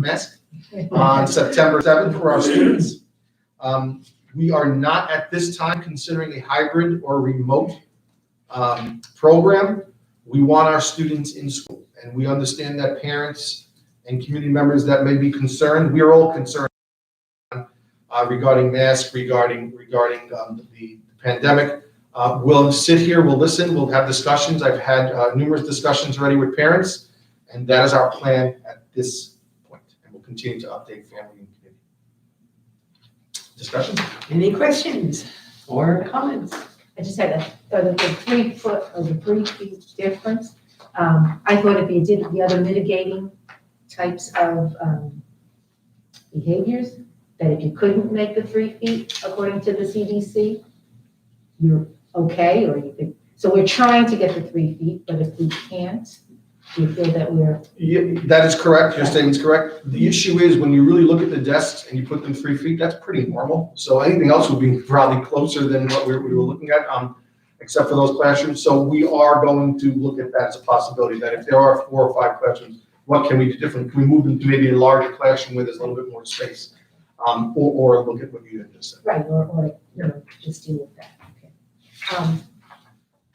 mask on September 7th for our students. We are not at this time considering a hybrid or remote program. We want our students in school, and we understand that parents and community members that may be concerned. We are all concerned regarding masks, regarding the pandemic. We'll sit here, we'll listen, we'll have discussions. I've had numerous discussions already with parents, and that is our plan at this point. And we'll continue to update family and community. Discussion? Any questions or comments? I just had the 3 foot or the 3 feet difference. I thought if you did the other mitigating types of behaviors, that if you couldn't make the 3 feet according to the CDC, you're okay, or you could. So we're trying to get the 3 feet, but if we can't, do you feel that we're? Yeah, that is correct. Your statement's correct. The issue is when you really look at the desks and you put them 3 feet, that's pretty normal. So anything else would be probably closer than what we were looking at, except for those classrooms. So we are going to look at that as a possibility, that if there are 4 or 5 classrooms, what can we do different? Can we move them to maybe a larger classroom where there's a little bit more space? Or look at what you had just said. Right, or just deal with that. Okay.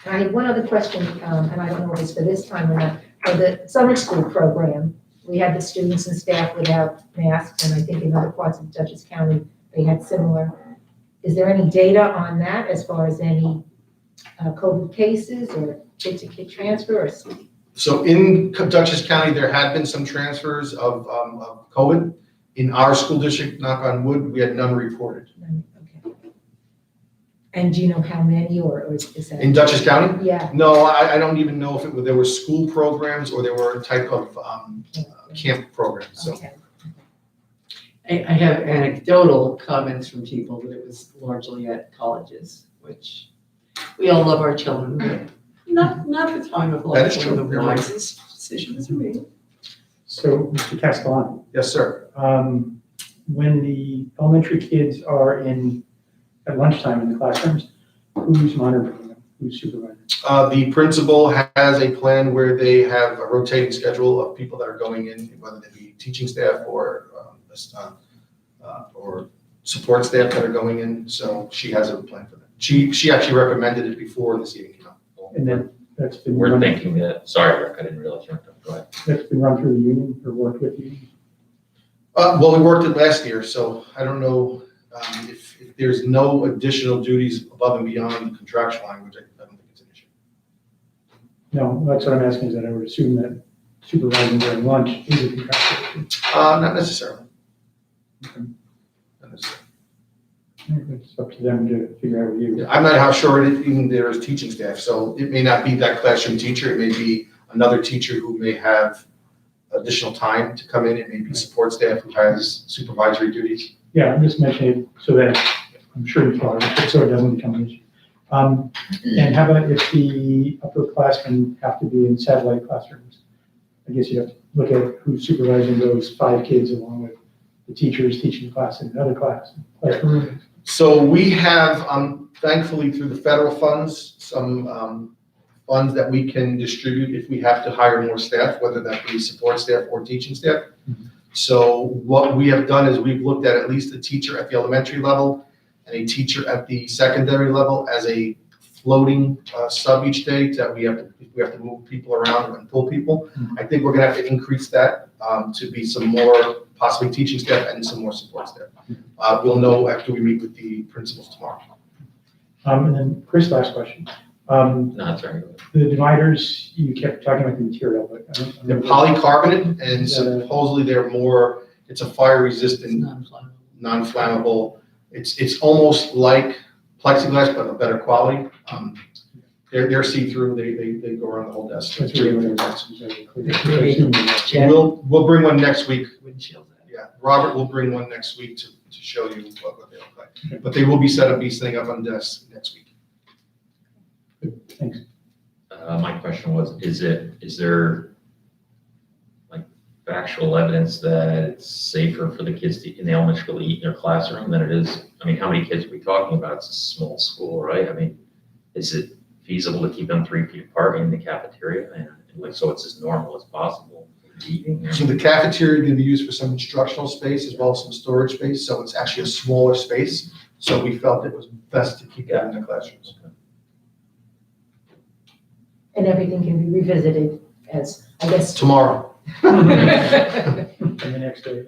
I had one other question, and I don't know if it's for this time or not. For the summer school program, we had the students and staff without masks, and I think in other parts of Dutchess County, they had similar. Is there any data on that as far as any COVID cases or kid-to-kid transfer? Or So in Dutchess County, there had been some transfers of COVID. In our school district, knock on wood, we had none reported. Okay. And do you know how many, or is that? In Dutchess County? Yeah. No, I don't even know if there were school programs or there were a type of camp programs. So. Okay. I have anecdotal comments from people that it was largely at colleges, which we all love our children, but not the time of That is life true. when the wisest decisions are made. So, Mr. Castellano, Yes, sir. when the elementary kids are at lunchtime in the classrooms, who's monitoring them? Who's supervising? The principal has a plan where they have a rotating schedule of people that are going in, whether they be teaching staff or support staff that are going in. So she has a plan for that. She actually recommended it before this evening came out. And then that's been We're run, thinking that, sorry, Rick, I didn't realize you were done. Go ahead. that's been run through the union or worked with the union. Well, we worked it last year, so I don't know if there's no additional duties above and beyond the contractual language. I don't think it's an issue. No, that's what I'm asking, is that I would assume that supervising during lunch is a contractual issue. Not necessarily. Okay. Not necessarily. It's up to them to figure out with you. I'm not how sure even there is teaching staff, so it may not be that classroom teacher. It may be another teacher who may have additional time to come in. It may be support staff who has supervisory duties. Yeah, I'm just mentioning it so that I'm sure you follow it, so it doesn't become an issue. And how about if the upperclassmen have to be in satellite classrooms? I guess you have to look at who's supervising those 5 kids along with the teachers teaching the class in another classroom. So we have, thankfully through the federal funds, some funds that we can distribute if we have to hire more staff, whether that be support staff or teaching staff. Mm-hmm. So what we have done is we've looked at least a teacher at the elementary level and a teacher at the secondary level as a floating sub each day that we have to move people around and pull people. Mm-hmm. I think we're gonna have to increase that to be some more possibly teaching staff and some more support staff. We'll know after we meet with the principals tomorrow. And then Chris, last question. No, that's very good. The dividers, you kept talking about the material, but I don't They're know. polycarbonate and supposedly they're more, it's a fire resistant, Non-flammable. non-flammable. It's almost like plexiglass, but a better quality. They're see-through, they go around the whole desk. That's really what I was asking. Jen, We'll bring one next week. windshield. Yeah, Robert will bring one next week to show you what they look like. But they will be setting up on desks next week. Thanks. My question was, is there like factual evidence that it's safer for the kids in the elementary school to eat in their classroom than it is? I mean, how many kids are we talking about? It's a small school, right? I mean, is it feasible to keep them 3 feet apart in the cafeteria and like so it's as normal as possible? eating. So the cafeteria can be used for some instructional space as well as some storage space, so it's actually a smaller space. So we felt it was best to keep that in the classrooms. And everything can be revisited as, I guess. Tomorrow. And the next day.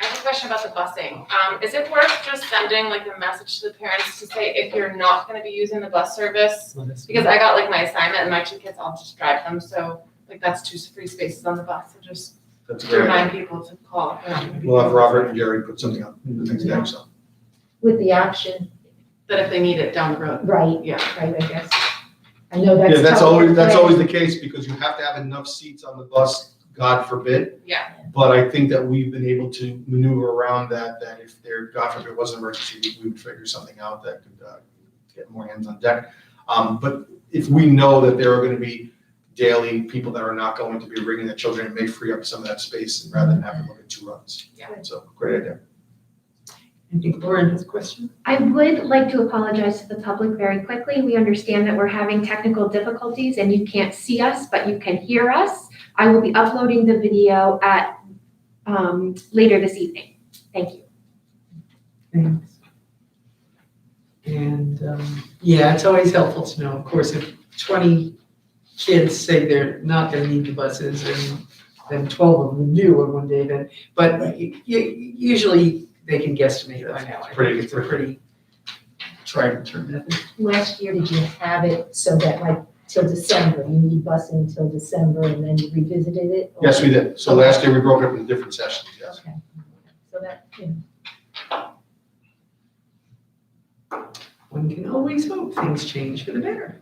I have a question about the busing. Is it worth just sending like a message to the parents to say if you're not gonna be using the bus service? Because I got like my assignment and my 2 kids, I'll just drive them, so like that's 2 free spaces on the bus, so just That's to great. remind people to call. We'll have Robert and Jerry put something up the next day, so. With the option, That if they need it down the road. right, Yeah. right, I guess. I know that's. Yeah, that's tough to plan. always the case because you have to have enough seats on the bus, God forbid. Yeah. But I think that we've been able to maneuver around that if there, God forbid, was an emergency, we would figure something out that could get more hands on deck. But if we know that there are gonna be daily people that are not going to be bringing their children, it may free up some of that space and rather than having to look at 2 runs. Yeah. So, great idea. I think Lauren has a question. I would like to apologize to the public very quickly. We understand that we're having technical difficulties and you can't see us, but you can hear us. I will be uploading the video at later this evening. Thank you. Thanks. And, yeah, it's always helpful to know, of course, if 20 kids say they're not gonna need the buses and then 12 of them do on one day, then, but usually they can guesstimate by now. I think it's a pretty tried and true method. Last year, did you have it so that like till December, you need busing until December and then you revisited it? or- Yes, we did. So last year we broke it up into different sessions, yes. Okay. So that, One can always hope things change for the better.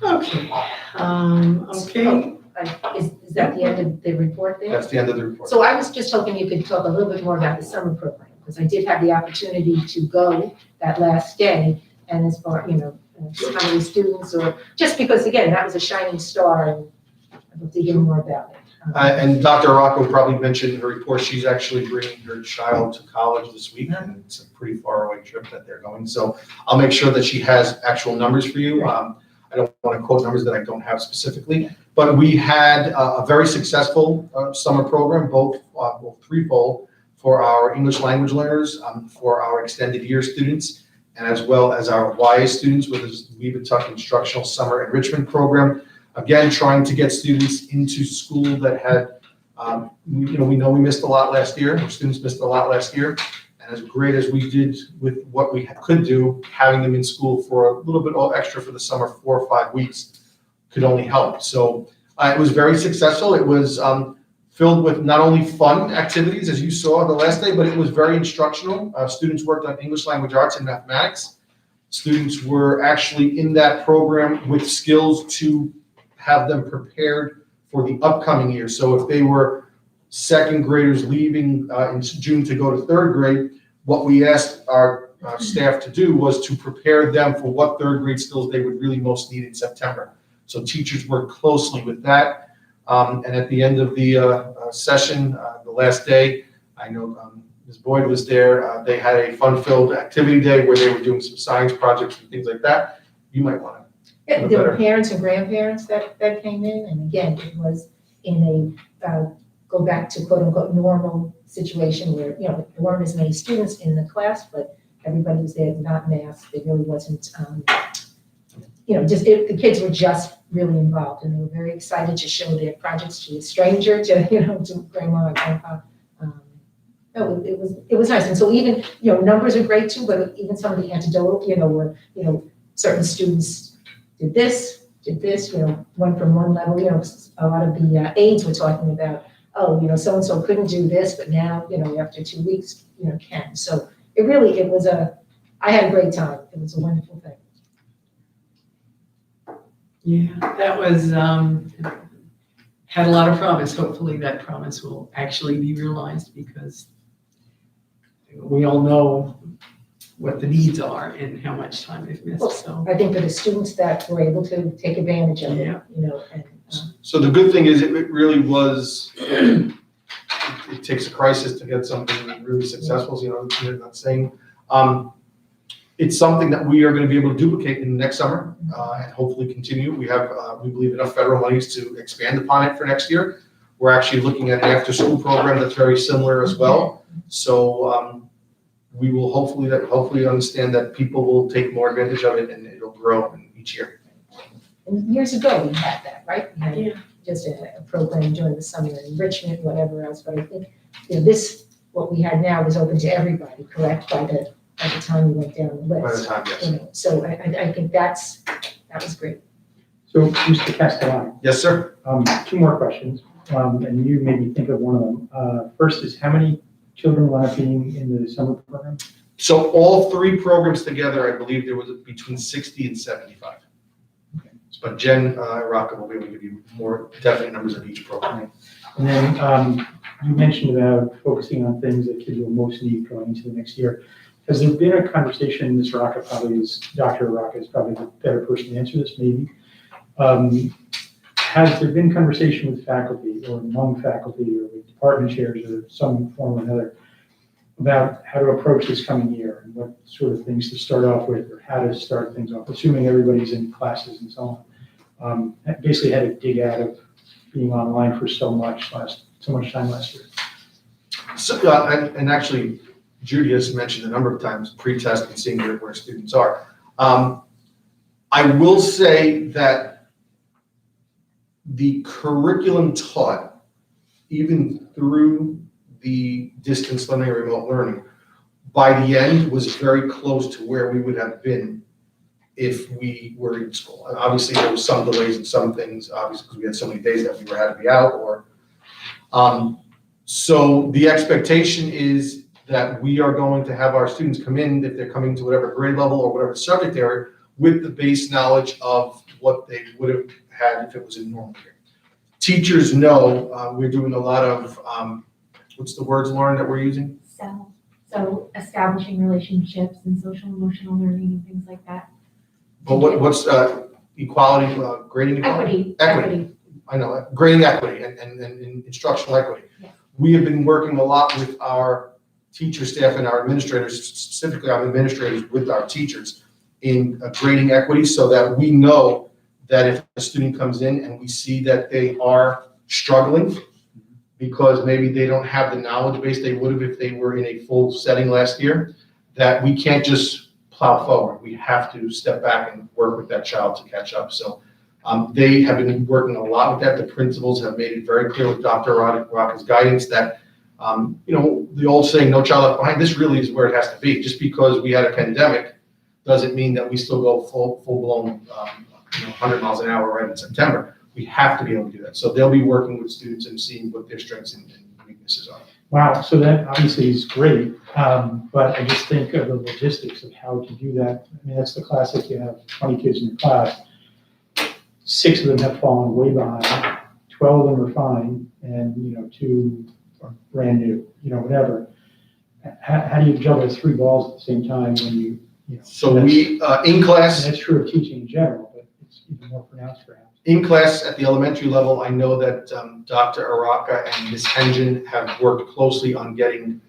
Okay, okay. is that the end of the report there? That's the end of the report. So I was just hoping you could talk a little bit more about the summer program, because I did have the opportunity to go that last day, and as far, how many students, or, just because, again, that was a shining star, and I'd love to hear more about it. And Dr. Rocco probably mentioned in her report, she's actually bringing her child to college this week, and it's a pretty far away trip that they're going. So I'll make sure that she has actual numbers for you. I don't want to quote numbers that I don't have specifically, but we had a very successful summer program, both threefold, for our English language learners, for our extended year students, and as well as our YA students with this Webutuck Instructional Summer Enrichment Program. Again, trying to get students into school that had, we know we missed a lot last year, our students missed a lot last year. And as great as we did with what we could do, having them in school for a little bit extra for the summer, 4 or 5 weeks, could only help. So it was very successful. It was filled with not only fun activities, as you saw the last day, but it was very instructional. Students worked on English language arts and mathematics. Students were actually in that program with skills to have them prepared for the upcoming year. So if they were second graders leaving in June to go to third grade, what we asked our staff to do was to prepare them for what third grade skills they would really most need in September. So teachers worked closely with that. And at the end of the session, the last day, I know Ms. Boyd was there. They had a fun-filled activity day where they were doing some science projects and things like that. You might want to. Yeah, there were parents and grandparents that came in, and again, it was in a, go back to quote unquote normal situation where, there weren't as many students in the class, but everybody was there, not masked. It really wasn't, the kids were just really involved, and they were very excited to show their projects to a stranger, to grandma and grandpa. No, it was nice. And so even, numbers are great too, but even some of the anecdotal, where, certain students did this, went from one level, a lot of the aides were talking about, so-and-so couldn't do this, but now, after 2 weeks, can. So it was I had a great time. It was a wonderful thing. Yeah, that was, had a lot of promise. Hopefully that promise will actually be realized, because we all know what the needs are and how much time they've missed, so. I think for the students that were able to take advantage of it, Yeah. and. So the good thing is it really was, it takes a crisis to get something really successful, you're not saying. It's something that we are going to be able to duplicate in the next summer and hopefully continue. We have, we believe, enough federal monies to expand upon it for next year. We're actually looking at an after-school program that's very similar as well. So we will hopefully understand that people will take more advantage of it and it'll grow each year. And years ago, we had that, right? We had Yeah. just a program during the summer, enrichment, whatever else, but I think, this, what we had now is open to everybody, correct, by the time we went down the By the list. time, yes. You know, so I think that was great. So, Mr. Castellano, Yes, sir. 2 more questions, and you maybe think of one of them. First is, how many children will have being in the summer program? So all 3 programs together, I believe there was between 60 and 75. Okay. But Jen Rocca will be able to give you more definite numbers of each program. And then you mentioned about focusing on things that kids will most need going into the next year. Has there been a conversation, Ms. Rocca probably is, Dr. Rocca is probably the better person to answer this maybe. Has there been conversation with faculty or among faculty or with department chairs or some form or another about how to approach this coming year and what sort of things to start off with or how to start things off, assuming everybody's in classes and so on? Basically had to dig out of being online for so much time last year. So, and actually, Judy has mentioned a number of times pre-test and seeing where students are. I will say that the curriculum taught, even through the distance learning or remote learning, by the end was very close to where we would have been if we were in school. And obviously, there was some delays in some things, obviously, because we had so many days that we had to be out. So the expectation is that we are going to have our students come in, if they're coming to whatever grade level or whatever subject area, with the base knowledge of what they would have had if it was a normal year. Teachers know we're doing a lot of, what's the words, Lauren, that we're using? So establishing relationships and social emotional learning and things like that. But what's equality, grading equality? Equity. I know, grading equity and instructional equity. Yeah. We have been working a lot with our teacher staff and our administrators, specifically our administrators with our teachers in grading equity so that we know that if a student comes in and we see that they are struggling because maybe they don't have the knowledge base they would have if they were in a full setting last year, that we can't just plow forward. We have to step back and work with that child to catch up. So they have been working a lot with that. The principals have made it very clear with Dr. Rocca's guidance that, the old saying, no child left behind, this really is where it has to be. Just because we had a pandemic doesn't mean that we still go full-blown, 100 miles an hour right in September. We have to be able to do that. So they'll be working with students and seeing what their strengths and weaknesses are. Wow, so that obviously is great, but I just think of the logistics of how to do that. I mean, that's the classic, you have 20 kids in your class, 6 of them have fallen way behind, 12 of them are fine, and, 2 are brand new, whatever. How do you juggle 3 balls at the same time when you So we, in class, and that's true of teaching in general, but it's even more pronounced perhaps. in class at the elementary level, I know that Dr. Araka and Ms. Hengen have worked closely on getting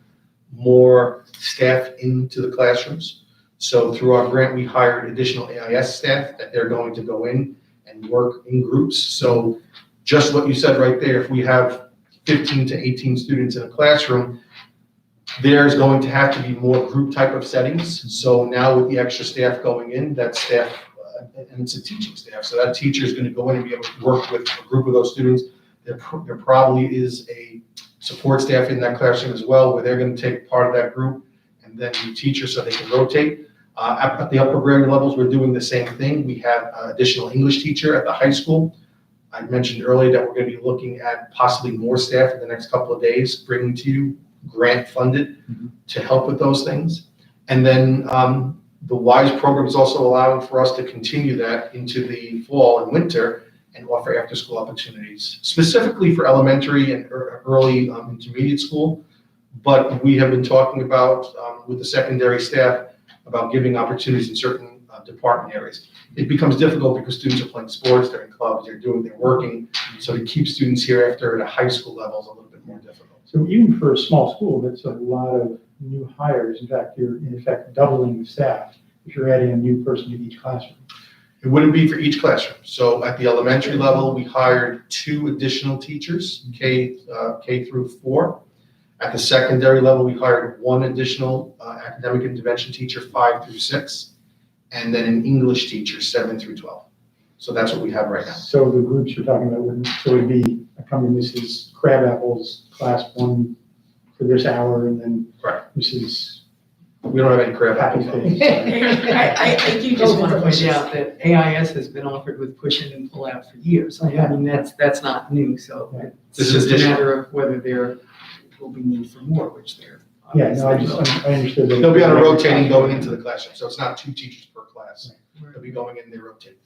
more staff into the classrooms. So through our grant, we hired additional AIS staff that they're going to go in and work in groups. So just what you said right there, if we have 15 to 18 students in a classroom, there's going to have to be more group type of settings. So now with the extra staff going in, that staff, and it's a teaching staff, so that teacher is going to go in and be able to work with a group of those students. There probably is a support staff in that classroom as well, where they're going to take part of that group and then the teacher so they can rotate. At the upper grade levels, we're doing the same thing. We have an additional English teacher at the high school. I mentioned earlier that we're going to be looking at possibly more staff in the next couple of days, bringing to you grant funded to help with those things. And then the WISE program is also allowing for us to continue that into the fall and winter and offer after school opportunities, specifically for elementary and early intermediate school. But we have been talking about with the secondary staff about giving opportunities in certain department areas. It becomes difficult because students are playing sports, they're in clubs, they're working. So to keep students here after at a high school level is a little bit more difficult. So even for a small school, that's a lot of new hires. In fact, you're in effect doubling the staff if you're adding a new person to each classroom? It wouldn't be for each classroom. So at the elementary level, we hired 2 additional teachers, K through 4. At the secondary level, we hired 1 additional academic intervention teacher, 5 through 6, and then an English teacher, 7 through 12. So that's what we have right now. So the groups you're talking about wouldn't, so it'd be, coming Mrs. Crabapple's class 1 for this hour, and then Correct. Mrs. We don't have any crab Happy apples. Face. I do just want to point out that AIS has been offered with push in and pull out for years. I mean, that's not new, so it's This is just a additional. matter of whether there will be need for more, which there. Yeah, no, I understood that. They'll be on a rotating going into the classroom, so it's not 2 teachers per class. They'll be going in, they rotate.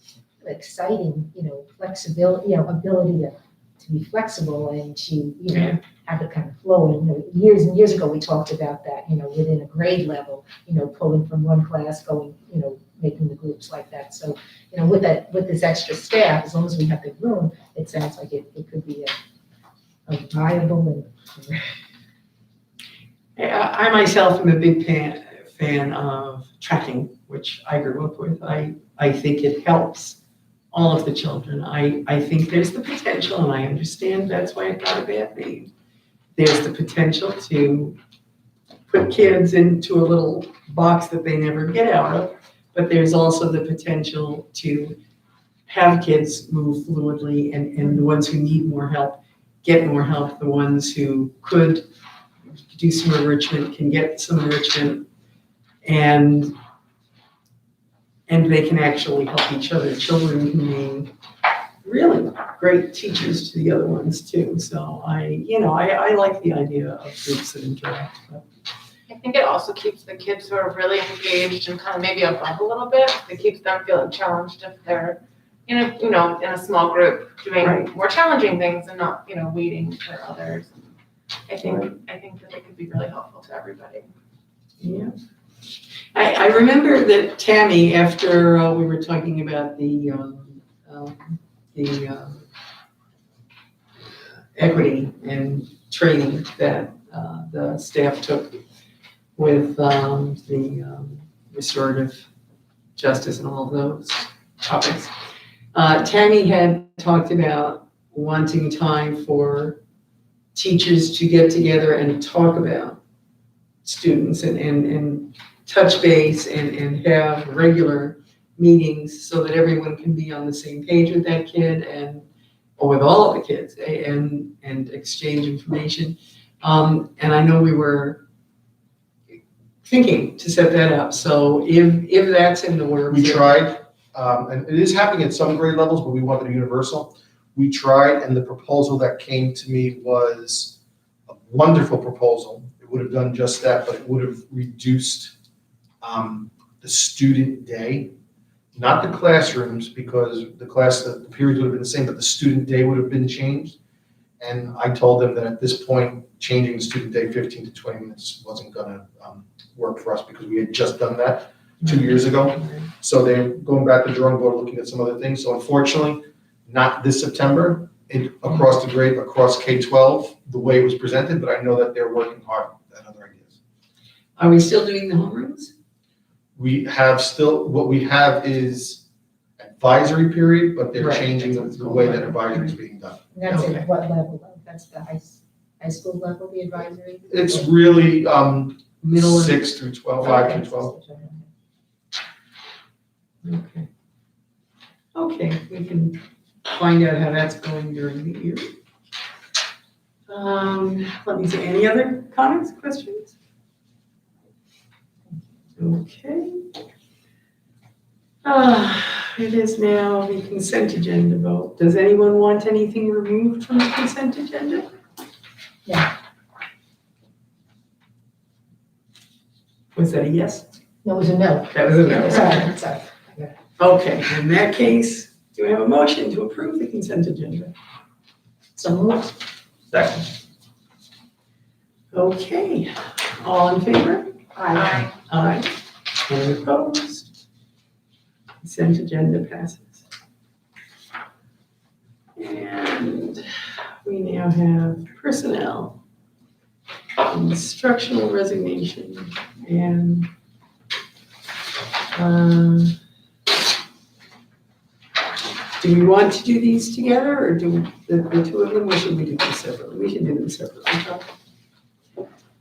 Exciting, flexibility, ability to be flexible and to, have it kind of flowing. Years and years ago, we talked about that, within a grade level, pulling from one class, going, making the groups like that. So, with this extra staff, as long as we have the room, it sounds like it could be a viable and. I myself am a big fan of tracking, which I grew up with. I think it helps all of the children. I think there's the potential, and I understand that's why it got a bad name. There's the potential to put kids into a little box that they never get out of, but there's also the potential to have kids move fluidly, and the ones who need more help get more help. The ones who could do some enrichment can get some enrichment, and they can actually help each other. Children can be really great teachers to the other ones too. So I like the idea of groups that interact. But I think it also keeps the kids who are really engaged and kind of maybe above a little bit. It keeps them feeling challenged if they're in a small group doing Right. more challenging things and not, waiting for others. I think that it could be really helpful to everybody. yeah. I remember that Tammy, after we were talking about the equity and training that the staff took with the restorative justice and all of those topics. Tammy had talked about wanting time for teachers to get together and talk about students and touch base and have regular meetings so that everyone can be on the same page with that kid or with all of the kids and exchange information. And I know we were thinking to set that up. So if that's in the works. We tried, and it is happening at some grade levels, but we wanted a universal. We tried, and the proposal that came to me was a wonderful proposal. It would have done just that, but it would have reduced the student day, not the classrooms, because the periods would have been the same, but the student day would have been changed. And I told them that at this point, changing the student day 15 to 20 minutes wasn't gonna work for us because we had just done that 2 years ago. So they're going back to the drawing board, looking at some other things. So unfortunately, not this September, across the grade, across K-12, the way it was presented, but I know that they're working hard at other ideas. Are we still doing the homerooms? We have what we have is advisory period, but they're Right. changing the way that advisory is being done. And that's Okay. at what level, though? That's the high school level, the advisory? It's really Middle and 6 through 12, 5 Okay. through 12. Okay. Okay, we can find out how that's going during the year. Let me see, any other comments, questions? Okay. It is now the consent agenda vote. Does anyone want anything removed from the consent agenda? Yeah. Was that a yes? No, it was a no. That was a no. Sorry. Okay, in that case, do we have a motion to approve the consent agenda? So moved. Second. Okay, all in favor? Aye. Aye. Any opposed? Consent agenda passes. And we now have personnel, instructional resignation, and Do we want to do these together, or do the two of them, or should we do them separately? We can do them separately.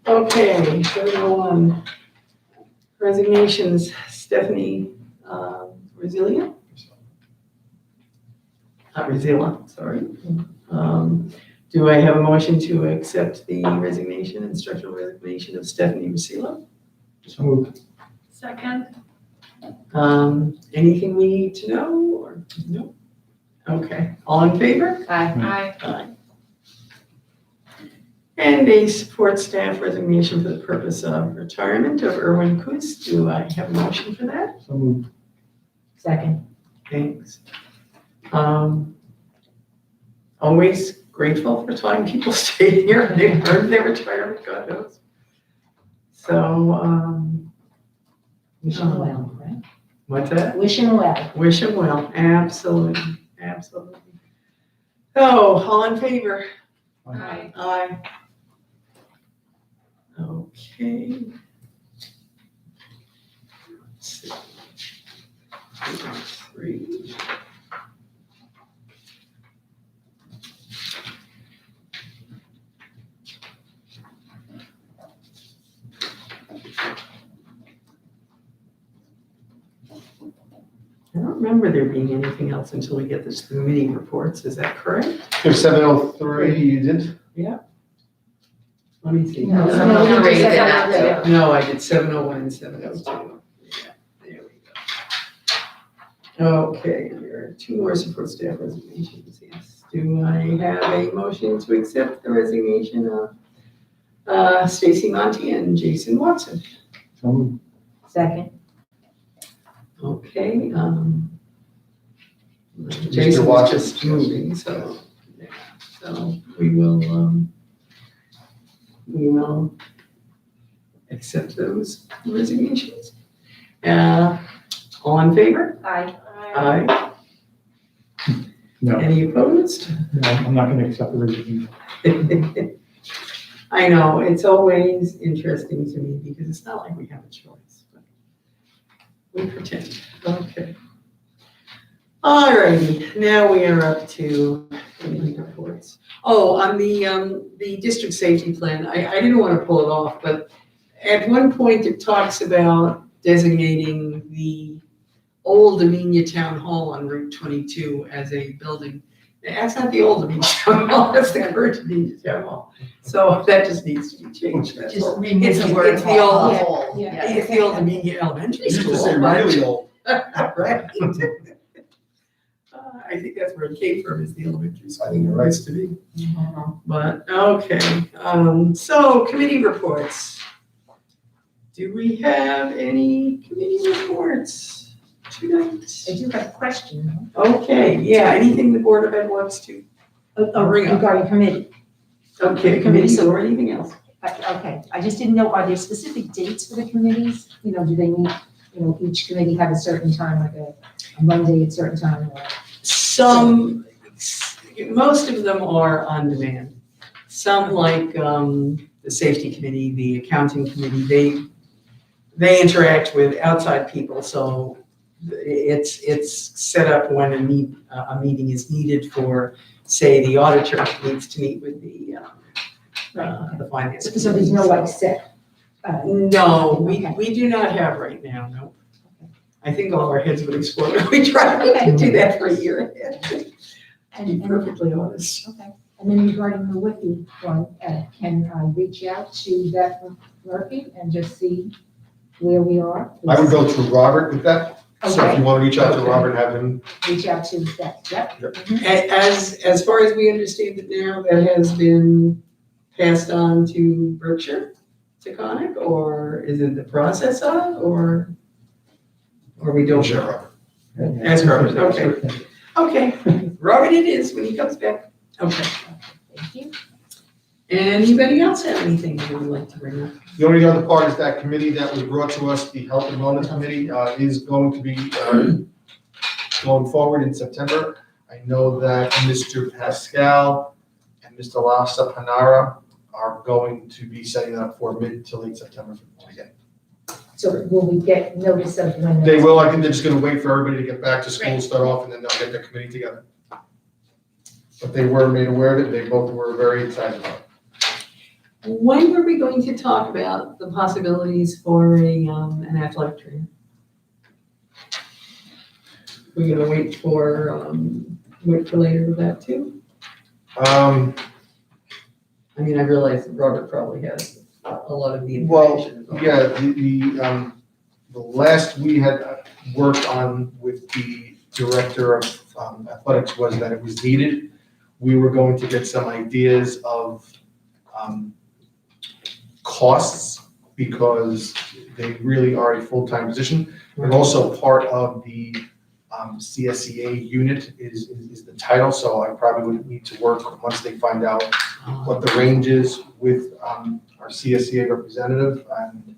Okay, so, resignations, Stephanie, Resilient? Not Resilient, sorry. Do I have a motion to accept the resignation, instructional resignation of Stephanie Rusilo? So moved. Second. Anything we need to know, or no? Okay, all in favor? Aye. Aye. And a support staff resignation for the purpose of retirement of Erwin Kuss. Do I have a motion for that? So moved. Second. Thanks. Always grateful for time people stay here, they earned their retirement, God knows. So, Wish him well, right? what's that? Wish him well. Wish him well, absolutely, absolutely. Oh, all in favor? Aye. Aye. Okay. Let's see. 3. I don't remember there being anything else until we get this committee reports, is that correct? There's 7:03, you did? Let me see. No, no, we we just did said that that. No, I did 701 and 702. Yeah, there we go. Okay, there are 2 more support staff resignations, yes. Do I have a motion to accept the resignation of Stacy Monty and Jason Watson? So moved. Second. Okay, Jason was Watson. just moving, so, yeah, so we will accept those resignations. All in favor? Aye. Aye. No, Any opposed? no, I'm not going to accept the resignation. I know, it's always interesting to me because it's not like we have a choice, but we pretend. Okay. All righty, now we are up to committee reports. Oh, on the district safety plan, I didn't want to pull it off, but at one point it talks about designating the old Amenia Town Hall on Route 22 as a building. That's not the old Amenia Town Hall, that's the current Amenia Town Hall. So that just needs to be changed, that's Just all. remove It's the the- word it's the old- hall. Yeah. It's the old Amenia Elementary You used School. to say but- really old. Right. I think that's where it came from, is the elementary school. I think you're right. Used to be. But, okay, so committee reports. Do we have any committee reports tonight? I do have a question, Okay, yeah, anything the Board of Ed wants to, Bring it up. regarding committee. okay, committees or anything else? Okay, I just didn't know, are there specific dates for the committees? You know, do they meet, each committee have a certain time, like a Monday at a certain time, or? Some, most of them are on demand. Some like, the safety committee, the accounting committee, they interact with outside people, so it's set up when a meeting is needed for, say, the auditor needs to meet with the finance. So there's no like set? No, Okay. we do not have right now, no. I think all our heads would explode if we tried Okay. to do that for a year ahead, to be And, perfectly honest. okay, and then regarding the Wiki one, can I reach out to Beth Murphy and just see where we are? I would go to Robert with that, so if Okay, you want to reach out to Okay. Robert, have him, reach out to Beth, yep. As far as we understand it now, that has been passed on to Berkshire, to Conic, or is it the process of, or we don't Sure, know? Robert. Ask Robert, okay. Okay, Robert it is when he comes back. Okay. Thank you. Anybody else have anything they would like to bring up? The only other part is that committee that was brought to us, the Health and Wellness Committee, is going to be going forward in September. I know that Mr. Pascal and Mr. Lassa Panara are going to be setting up for mid to late September again. So will we get notice of when? They that's- will, I think they're just gonna wait for everybody to get back to school, Right. start off, and then they'll get their committee together. But they were made aware of it, they both were very excited about it. When are we going to talk about the possibilities for an athletic trainer? We're gonna wait for later with that too? Um, I mean, I realize that Robert probably has a lot of the Well, information. yeah, the last we had worked on with the director of athletics was that it was needed. We were going to get some ideas of costs because they really are a full-time position. And also part of the CSEA unit is the title, so I probably would need to work once they find out what the range is with our CSEA representative and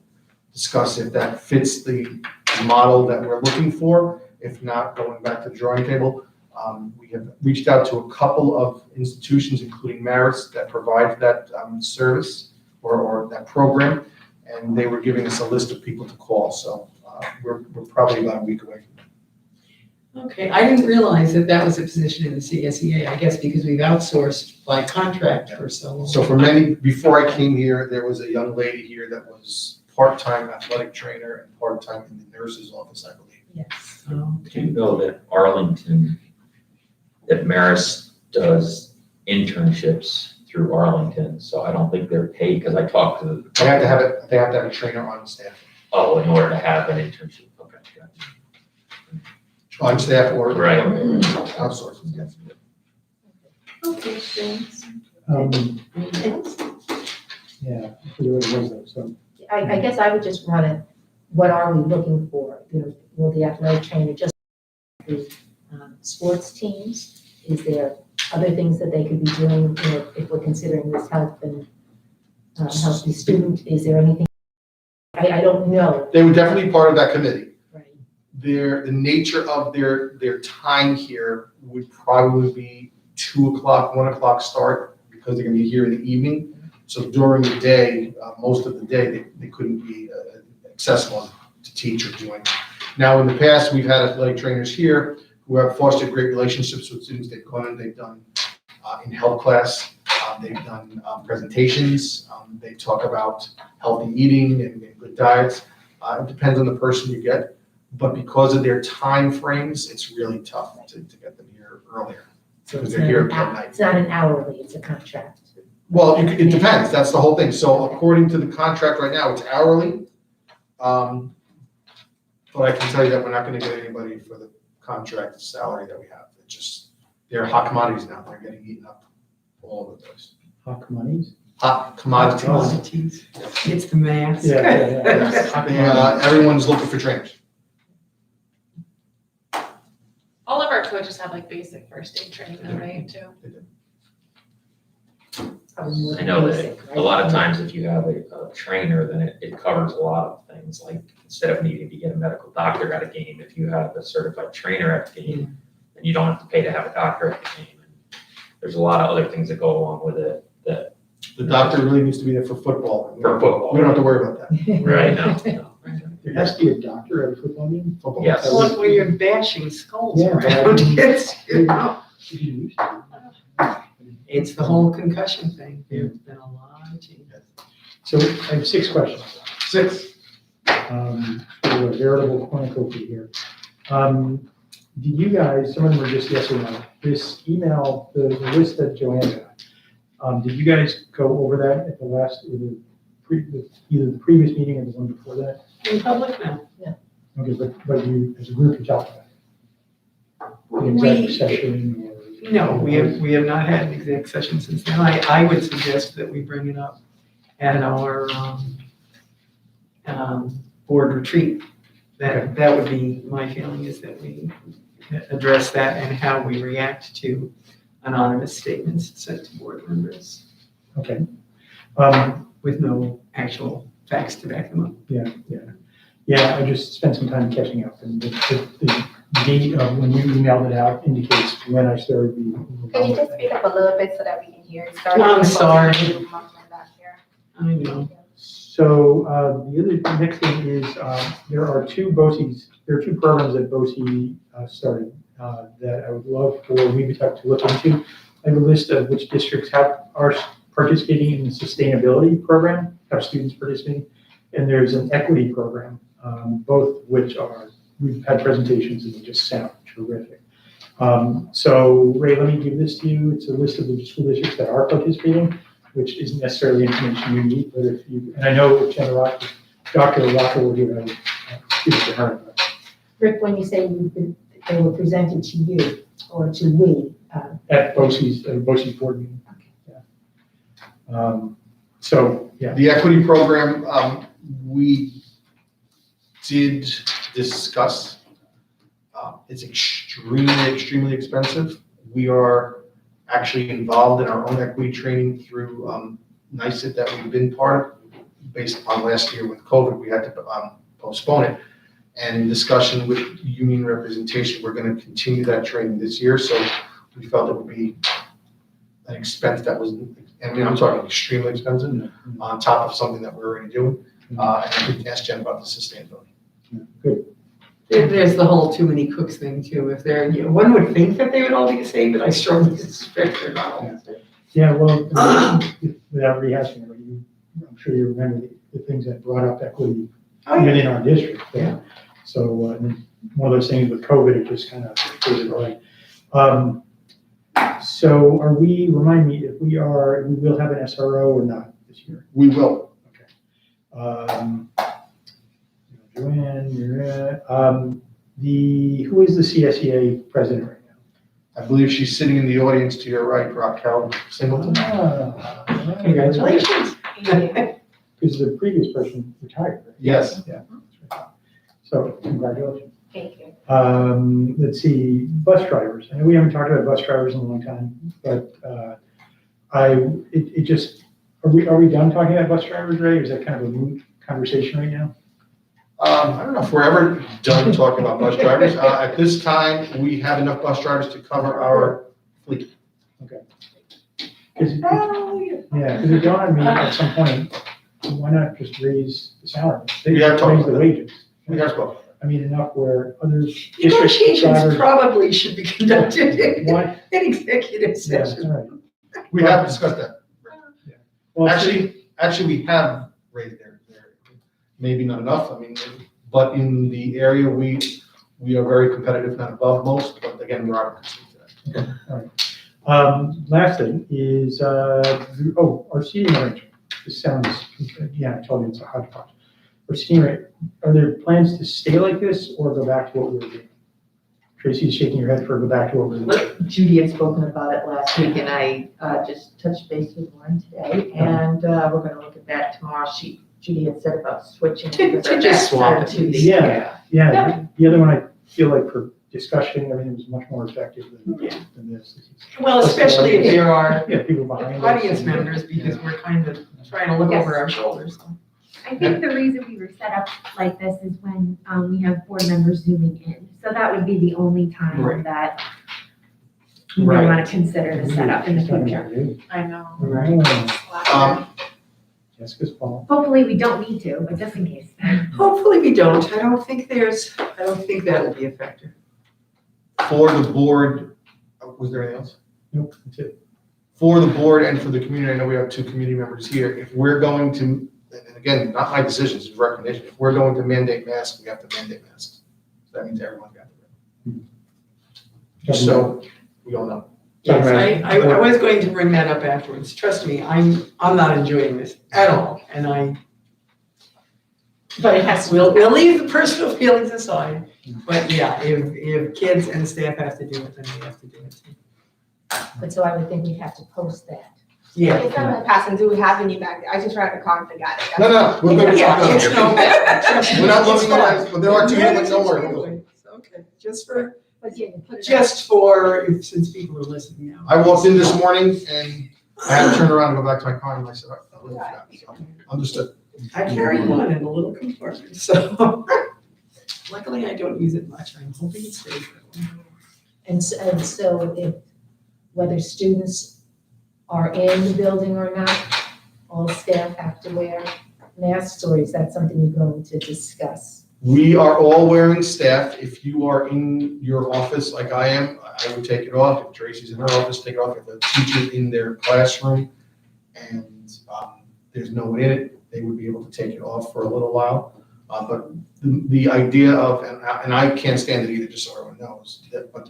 discuss if that fits the model that we're looking for. If not, going back to the drawing table. We have reached out to a couple of institutions, including Marist, that provide that service or that program, and they were giving us a list of people to call, so we're probably about a week away. Okay, I didn't realize that that was a position in the CSEA, I guess because we've outsourced by contract for so long. So for many, before I came here, there was a young lady here that was part-time athletic trainer and part-time in the nurse's office, I believe. Yes. Do you know that Arlington, that Marist does internships through Arlington, so I don't think they're paid, because I talked to They have to have it, they have to have a trainer on staff. in order to have an internship, okay, gotcha. On staff or. Right. Outsourcing, yes. Okay, thanks. Yeah, I forget what it was though, so. I guess I would just want to, what are we looking for? You know, will the athletic trainer just the sports teams? Is there other things that they could be doing, you know, if we're considering this health and healthy student? Is there anything? I don't know. They were definitely part of that committee. Right. The nature of their time here would probably be 2 o'clock, 1 o'clock start, because they're gonna be here in the evening. So during the day, most of the day, they couldn't be accessible to teach or do anything. Now, in the past, we've had athletic trainers here who have fostered great relationships with students. They've gone and they've done in health class, they've done presentations, they talk about healthy eating and good diets. It depends on the person you get, but because of their time frames, it's really tough to get them here earlier. So Because it's they're not here an at hou- night. It's not an hourly, it's a contract. Well, it depends, that's the whole thing. So according to the contract right now, it's hourly. But I can tell you that we're not gonna get anybody for the contract salary that we have. It's just, they're hot commodities now, they're getting eaten up all over the place. Hot commodities? Hot commodities. Commodities. It's the mask. Everyone's looking for trainers. All of our coaches have like basic first aid training though, right, too? Probably more I know that basic, right? a lot of times if you have a trainer, then it covers a lot of things, like instead of needing to get a medical doctor at a game, if you have a certified trainer at the game, then you don't have to pay to have a doctor at the game. And there's a lot of other things that go along with it that, The doctor really needs to be there for football. for football. We don't have to worry about that. Right, no, right. There has to be a doctor at a football game? Football. Yes. Well, when you're bashing skulls Yeah, but I around, mean- it's, you know, You used to. it's the whole concussion thing. There's been a lot of changes. So I have 6 questions. 6. For a veritable cornucopia here. Did you guys, some of them were just yes or no, this email, the list that Joanne got, did you guys go over that at the last, either the previous meeting or the one before that? In public now. Okay, but you, as a group, you talked about it? The We- executive session or? No, we have not had an exec session since then. I would suggest that we bring it up at our board retreat. That would be, my feeling is that we address that and how we react to anonymous statements sent to board members Okay. with no actual facts to back them up. Yeah, I just spent some time catching up, and the date of when you emailed it out indicates when I started the. Can you just speak up a little bit so that we can hear? Sorry. I'm sorry. Mumbling back here. I know. The next thing is, there are two programs that BOCE started that I would love for Webutuck to look into. I have a list of which districts are participating in the sustainability program, have students participating, and there's an equity program, both which we've had presentations and they just sound terrific. So Ray, let me give this to you. It's a list of the school districts that are participating, which isn't necessarily information you need, but if you, and I know Dr. Rocker will give it, give it to her. Rick, when you say they were presented to you or to we, At BOCE's board meeting. Yeah. So, yeah. The equity program, we did discuss. It's extremely expensive. We are actually involved in our own equity training through NICET that we've been part of. Based upon last year with COVID, we had to postpone it. And in discussion with union representation, we're going to continue that training this year. So we felt it would be an expense that was, I mean, I'm talking extremely expensive, on top of something that we're already doing. And I did ask Jen about the sustainability. Good. There's the whole too many cooks thing too. If they're, one would think that they would all be the same, but I strongly suspect they're not all the same. Yeah, well, without rehashing it, I'm sure you remember the things that brought up equity even in our district. Yeah. So and one of those things with COVID, it just kind of faded away. So remind me if we will have an SRO or not this year? We will. Okay. Joanne, you're at, who is the CSEA president right now? I believe she's sitting in the audience to your right, Raquel Singleton. Congratulations. Because the previous person retired, right? Yes. Yeah. So congratulations. thank you. Let's see, bus drivers. I know we haven't talked about bus drivers in a long time, but are we done talking about bus drivers, Ray? Or is that kind of a moot conversation right now? I don't know if we're ever done talking about bus drivers. At this time, we have enough bus drivers to cover our fleet. Okay. Because it dawned on me at some point, why not just raise the salary? We have talked Raise about the that. wages. We have spoken. I mean, enough where other district Negotiations drivers. probably should be conducted in Why? executive Yeah, session. all right. We have discussed that. Well, Actually, we have raised their, maybe not enough, I mean, but in the area, we are very competitive, not above most, but again, we're out of concern for that. Last thing is, our seating arrangement. This sounds, I told you it's a hodgepodge. Our seating rate, are there plans to stay like this or go back to what we were doing? Tracy's shaking her head for go back to what we were doing. Judy had spoken about it last week, and I just touched base with Lauren today, and we're gonna look at that tomorrow. Judy had said about switching. To because our just swap backs it. are to the- Yeah, the other one, I feel like for discussion, everything was much more effective than this. Well, especially if there are Yeah, people behind us. audience members, because we're kind of trying to look over our shoulders. I think the reason we were set up like this is when we have board members zooming in. So that would be the only time Right. that we may want to consider the setup in the future. I know. Um, Jessica's fault. Hopefully, we don't need to, but just in case. Hopefully we don't. I don't think that'll be a factor. For the board, was there anything else? Nope, that's it. For the board and for the community, I know we have two community members here, if we're going to, and again, not my decisions, it's recommendation, if we're going to mandate masks, we have to mandate masks. So that means everyone's got to wear them. Just so we all know. Yes, I was going to bring that up afterwards. Trust me, I'm not enjoying this at all, and But it has to. we'll leave the personal feelings aside. But yeah, if kids and staff have to do it, then we have to do it too. But so I would think we'd have to post that. Yeah. It's not gonna pass, and do we have any back there? I just tried to call and forgot it. No, we're good. Yeah, it's no matter. We're not looking at, but there are two here, but don't worry. Okay, just for, But yeah, you put it since people are listening now. I walked in this morning and I had to turn around and go back to my car and I said, I really forgot. So, understood. I carry one in a little compartment, so luckily I don't use it much. I'm hoping it stays that way. And so if, whether students are in the building or not, all staff have to wear masks, or is that something you're going to discuss? We are all wearing staff. If you are in your office like I am, I would take it off. If Tracy's in her office, take it off. If a teacher's in their classroom and there's no one in it, they would be able to take it off for a little while. But the idea of, and I can't stand it either, just so everyone knows, but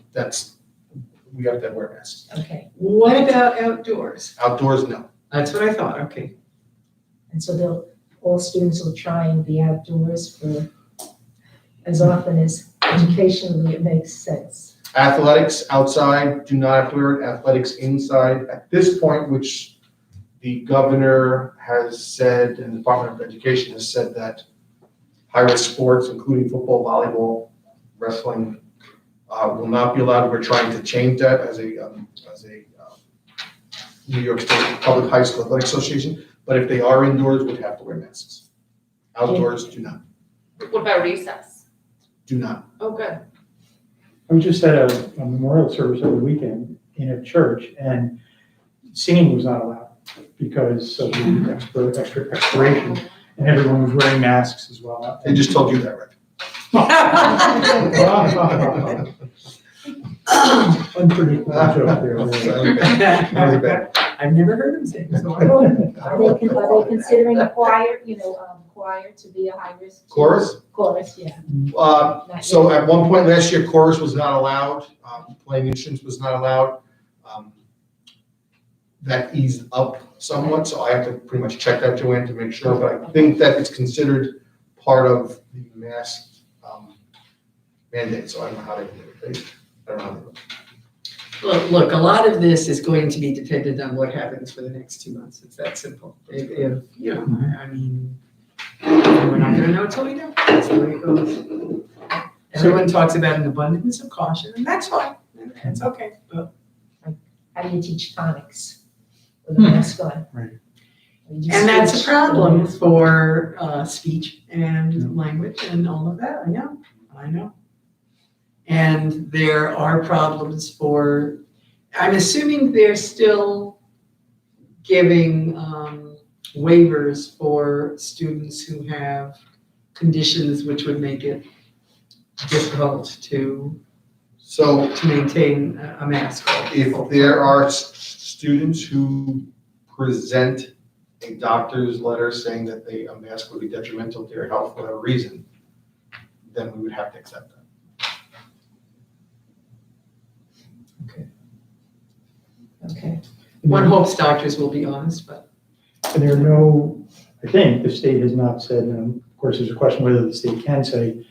we have to wear masks. Okay, What about outdoors? Outdoors, no. That's what I thought, okay. and so all students will try and be outdoors for as often as educationally it makes sense. Athletics outside, do not have to wear it. Athletics inside. At this point, which the governor has said, and the Department of Education has said that high-risk sports, including football, volleyball, wrestling, will not be allowed. We're trying to change that as a New York State Public High School Athletic Association. But if they are indoors, would have to wear masks. Outdoors, do not. What about recess? Do not. Oh, good. I was just at a memorial service over the weekend in a church, and singing was not allowed because of the extra expiration, and everyone was wearing masks as well. They just told you that, right? Unpredictable joke there. Really bad. I've never heard him say so. I don't- Are they considering a choir, choir to be a high risk? Chorus? Chorus, yeah. So at one point last year, chorus was not allowed, playing instruments was not allowed. That eased up somewhat, so I have to pretty much check that, Joanne, to make sure, but I think that it's considered part of the mask mandate, so I don't know how they do it. I don't know how they do it. Look, a lot of this is going to be dependent on what happens for the next 2 months. It's that simple. If I mean, we're not gonna know until we know. That's the way it goes. Everyone talks about an abundance of caution, and that's fine. It's okay, but. How do you teach phonics with a mask on? Right. You just And that's a switch. problem for speech and language and all of that. I know. And there are problems for, I'm assuming they're still giving waivers for students who have conditions which would make it difficult to maintain a mask. If there are students who present a doctor's letter saying that a mask would be detrimental to their health for whatever reason, then we would have to accept that. Okay. One hopes doctors will be honest, but. And there are no, I think the state has not said, and of course, there's a question whether the state can say,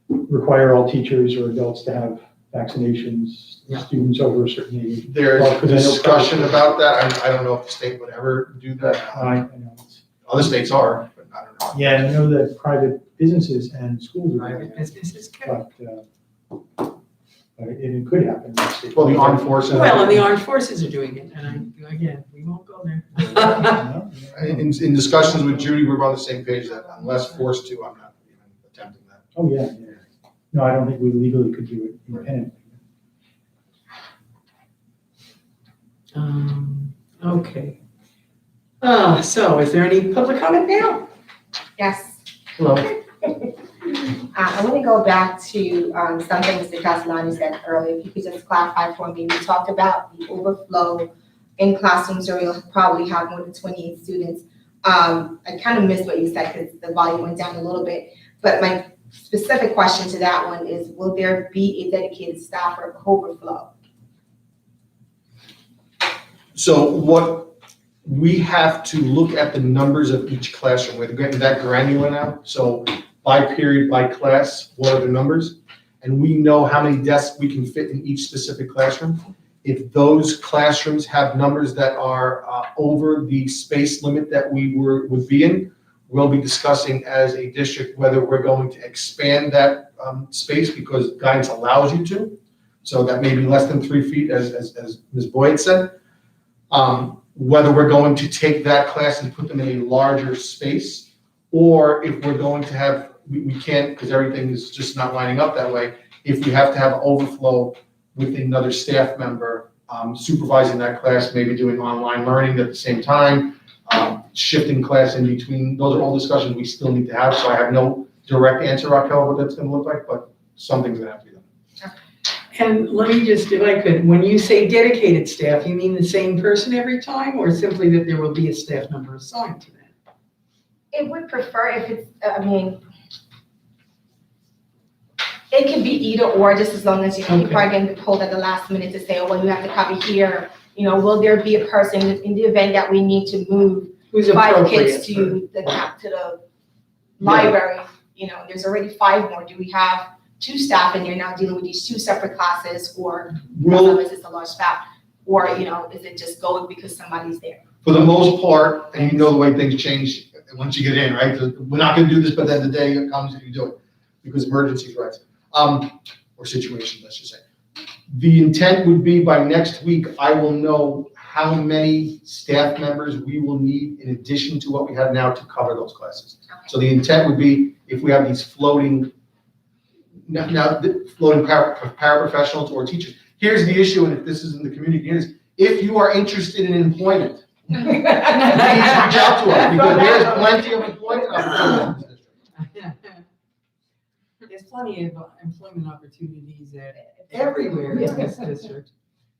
require all teachers or adults to have vaccinations, Yeah. students over a certain age. There's Well, 'cause I know discussion about that. I don't know if the state would ever do that. I know. Other states are, but I don't know. Yeah, and I know that private businesses and schools are doing Private that, businesses can. but it could happen. in the state. Well, the armed forces. Well, and the armed forces are doing it, and again, we won't go there. No? In discussions with Judy, we're on the same page that unless forced to, I'm not even attempting that. Oh, yeah, yeah. No, I don't think we legally could do it independently. Okay. So is there any public comment now? Yes. Hello. I want to go back to something Mr. Castellani said earlier. If you could just clarify for me, we talked about the overflow in classrooms where you'll probably have more than 28 students. I kind of missed what you said because the volume went down a little bit. But my specific question to that one is, will there be a dedicated staff for overflow? So what, we have to look at the numbers of each classroom. We're getting that granular now. So by period, by class, what are the numbers? And we know how many desks we can fit in each specific classroom. If those classrooms have numbers that are over the space limit that we would be in, we'll be discussing as a district whether we're going to expand that space because guidance allows you to. So that may be less than 3 feet, as Ms. Boyd said. Whether we're going to take that class and put them in a larger space, or if we're going to have, we can't because everything is just not lining up that way. If we have to have overflow with another staff member supervising that class, maybe doing online learning at the same time, shifting class in between. Those are all discussions we still need to have, so I have no direct answer, Raquel, what that's gonna look like, but something's gonna have to be done. And let me just, if I could, when you say dedicated staff, you mean the same person every time, or simply that there will be a staff member assigned to that? It would prefer if it's, I mean, it can be either or, just as long as you Okay. people are getting pulled at the last minute to say, oh, well, you have to cover here. You know, will there be a person in the event that we need to move Who's 5 appropriate? kids to the library? You know, there's already 5 more. Do we have 2 staff and you're now dealing with these 2 separate classes, or is this a large staff? Or, you know, is it just going because somebody's there? For the most part, and you know the way things change once you get in, right? We're not gonna do this, but then the day it comes and you do it, because emergencies, right? Or situations, let's just say. The intent would be by next week, I will know how many staff members we will need in addition to what we have now to cover those classes. So the intent would be, if we have these floating paraprofessionals or teachers. Here's the issue, and if this is in the community, is if you are interested in employment, please reach out to us, because there's plenty of employment opportunities in this district. There's plenty of employment opportunities everywhere in this district.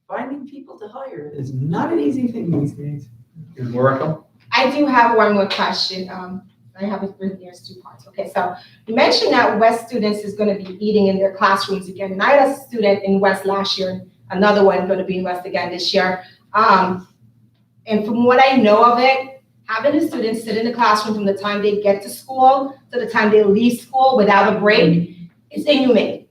Finding people to hire is not an easy thing these days. Is more welcome? I do have one more question. I have it written here as 2 parts. Okay, so you mentioned that West students is going to be eating in their classrooms again. And I had a student in West last year, and another one going to be in West again this year. And from what I know of it, having the students sit in the classroom from the time they get to school to the time they leave school without a break is inhumane.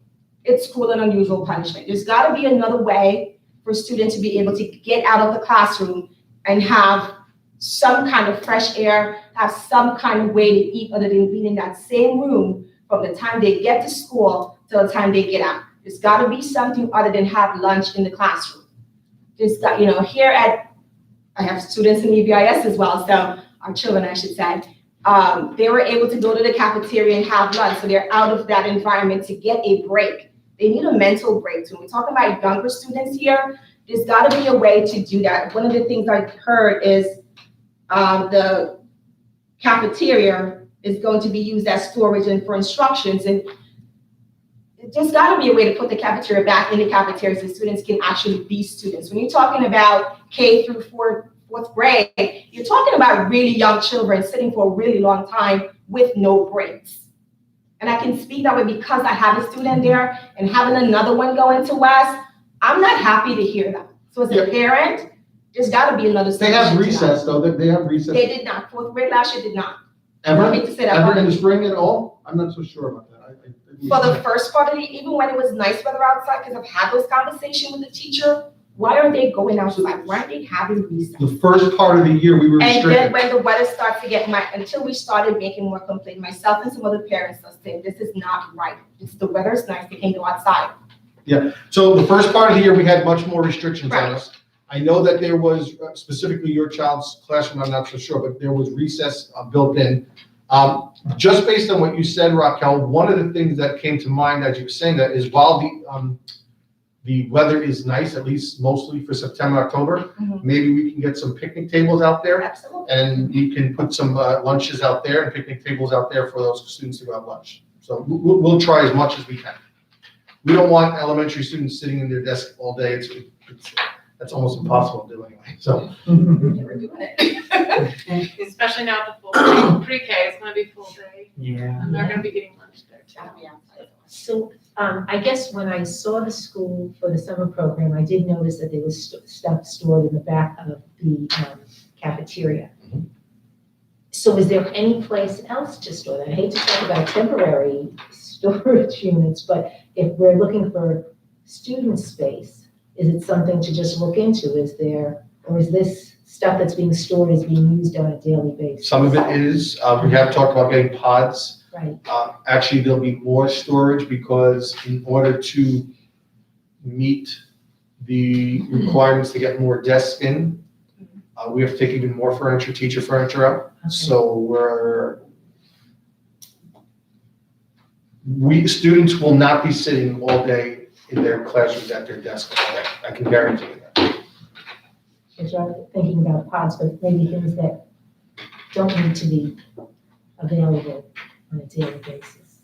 It's cruel and unusual punishment. There's got to be another way for students to be able to get out of the classroom and have some kind of fresh air, have some kind of way to eat other than being in that same room from the time they get to school till the time they get out. There's got to be something other than have lunch in the classroom. There's got, you know, here at, I have students in EBIS as well, so our children, I should say, they were able to go to the cafeteria and have lunch, so they're out of that environment to get a break. They need a mental break. So when we're talking about younger students here, there's got to be a way to do that. One of the things I heard is the cafeteria is going to be used as storage and for instructions, and there's got to be a way to put the cafeteria back in the cafeteria so students can actually be students. When you're talking about K through 4th grade, you're talking about really young children sitting for a really long time with no breaks. And I can speak that way because I have a student there, and having another one go into West, I'm not happy to hear that. So as a parent, there's got to be another They have solution to that. recess, though, they have recess. They did not. 4th grade last year did not. Ever? I hate to say that, Ever but in the spring at all? I'm not so sure about that. for the first part of the, even when it was nice weather outside, because I've had those conversations with the teacher, why are they going outside? Why are they having recess? The first part of the year, we were And then restricted. when the weather starts to get until we started making more complaints, myself and some other parents are saying, this is not right. The weather's nice, they can go outside. So the first part of the year, we had much more restrictions on Right. us. I know that there was, specifically your child's classroom, I'm not so sure, but there was recess built in. Just based on what you said, Raquel, one of the things that came to mind as you were saying that is while the weather is nice, at least mostly for September, October, Mhm. maybe we can get some picnic tables out there, Absolutely. and we can put some lunches out there and picnic tables out there for those students to go have lunch. So we'll try as much as we can. We don't want elementary students sitting in their desk all day. That's almost impossible to do anyway, so. We're doing it. Especially now at the full pre-K, it's gonna be full day, Yeah. and they're gonna be getting lunch there too. So, I guess when I saw the school for the summer program, I did notice that there was stuff stored in the back of the cafeteria. So is there any place else to store that? I hate to talk about temporary storage units, but if we're looking for student space, is it something to just look into? Is there, or is this stuff that's being stored is being used on a daily basis? Some of it is, we have talked about getting pods. Right, Actually, there'll be more storage because in order to meet the requirements to get more desks in, we have to take even more furniture, teacher furniture out. okay. So students will not be sitting all day in their classrooms at their desk all day. I can guarantee you that. Because I'm thinking about pods, but maybe things that don't need to be available on a daily basis.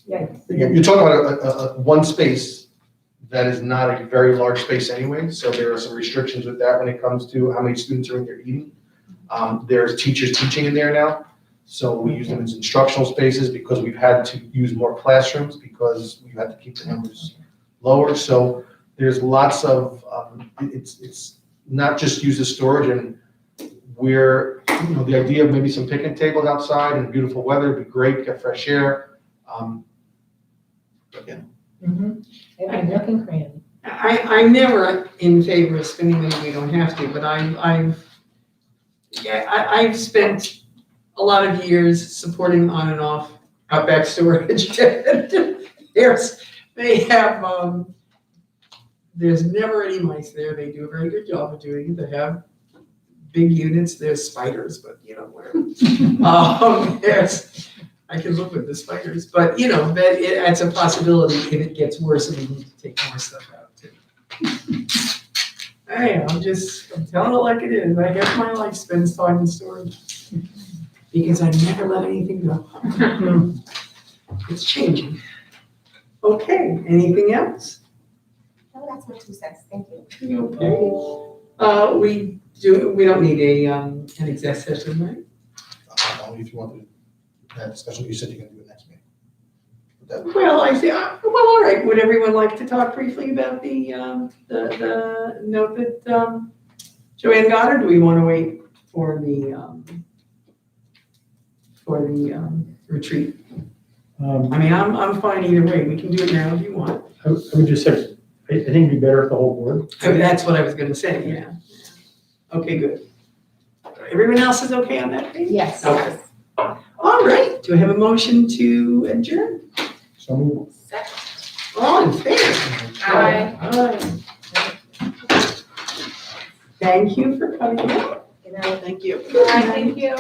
Yeah. You're talking about a one space that is not a very large space anyway, so there are some restrictions with that when it comes to how many students are in there eating. There's teachers teaching in there now, so we use them as instructional spaces because we've had to use more classrooms because we've had to keep the numbers lower. So there's lots of, it's not just used as storage, and we're, the idea of maybe some picnic tables outside and beautiful weather would be great, get fresh air. But yeah. Every nook and cranny. I'm never in favor of spending money we don't have to, but I've spent a lot of years supporting on and off Outback Storage. There's never any mice there. They do a very good job of doing it. They have big units. There's spiders, but whatever. I can live with the spiders, but it's a possibility if it gets worse and we need to take more stuff out too. Hey, I'm telling it like it is. I guess my life spends time in storage because I never let anything go. It's changing. Okay, anything else? No, that's my 2 cents, thank you. Okay. We don't need an exec session, right? Only if you want to have a discussion, you said you're gonna do it next meeting. But that- Well, I see, all right, would everyone like to talk briefly about the note that Joanne got, or do we want to wait for the retreat? I mean, I'm fine either way, we can do it now if you want. I would just say, I think it'd be better if the whole board. I mean, that's what I was gonna say, yeah. Okay, good. Everyone else is okay on that page? Yes. Okay. All right, do I have a motion to adjourn? So move. Second. All in favor? Aye. Thank you for coming in. You know, Thank you. Aye, thank you.